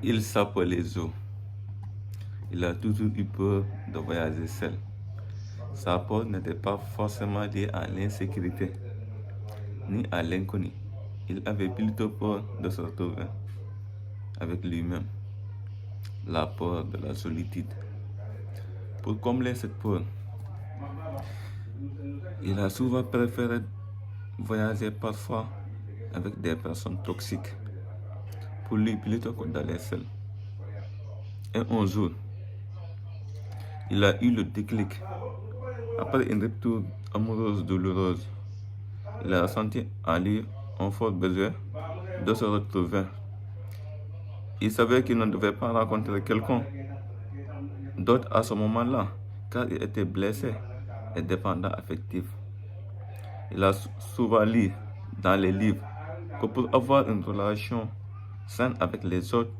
Il s'appelait Zo. Il a toujours eu peur de voyager seul. Sa peur n'était pas forcément liée à l'insécurité ni à l'inconnu. Il avait plutôt peur de se retrouver avec lui-même, la peur de la solitude. Pour combler cette peur, il a souvent préféré voyager parfois avec des personnes toxiques pour lui plutôt que d'aller seul. Et un jour, il a eu le déclic. Après une rupture amoureuse douloureuse, il a ressenti en lui un fort besoin de se retrouver. Il savait qu'il ne devait pas rencontrer quelqu'un d'autre à ce moment-là, car il était blessé et dépendant affectif. Il a souvent lu dans les livres que pour avoir une relation saine avec les autres,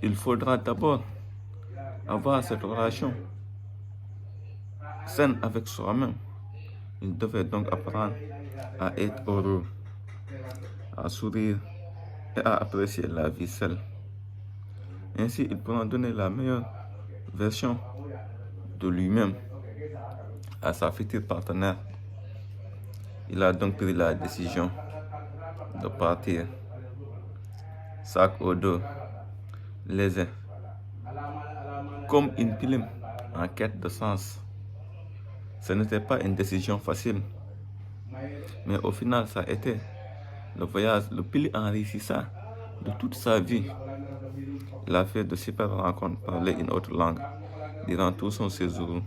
il faudra d'abord avoir cette relation saine avec soi-même. Il devait donc apprendre à être heureux, à sourire et à apprécier la vie seule. Ainsi, il pourra donner la meilleure version de lui-même à sa future partenaire. Il a donc pris la décision de partir, sac au dos, léger, comme une plume en quête de sens. Ce n'était pas une décision facile, mais au final, ça a été le voyage le plus enrichissant de toute sa vie. Il a fait de super rencontres, parlé une autre langue durant tout son séjour,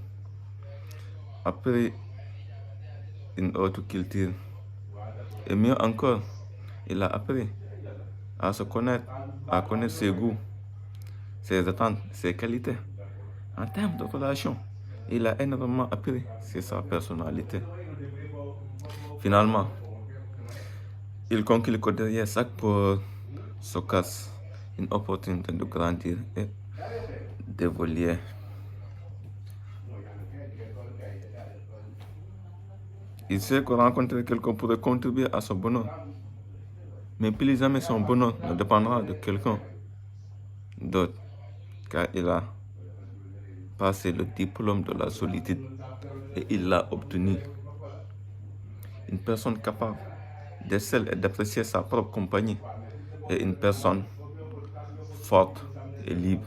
appris une autre culture, et mieux encore, il a appris à se connaître, à connaître ses goûts, ses attentes, ses qualités. En termes de relation, il a énormément appris sur sa personnalité. Finalement, il conclut que derrière chaque peur se cache une opportunité de grandir et d'évoluer. Il sait que rencontrer quelqu'un pourrait contribuer à son bonheur, mais plus jamais son bonheur ne dépendra de quelqu'un d'autre, car il a passé le diplôme de la solitude et il l'a obtenu. Une personne capable d'être seule et d'apprécier sa propre compagnie est une personne forte et libre.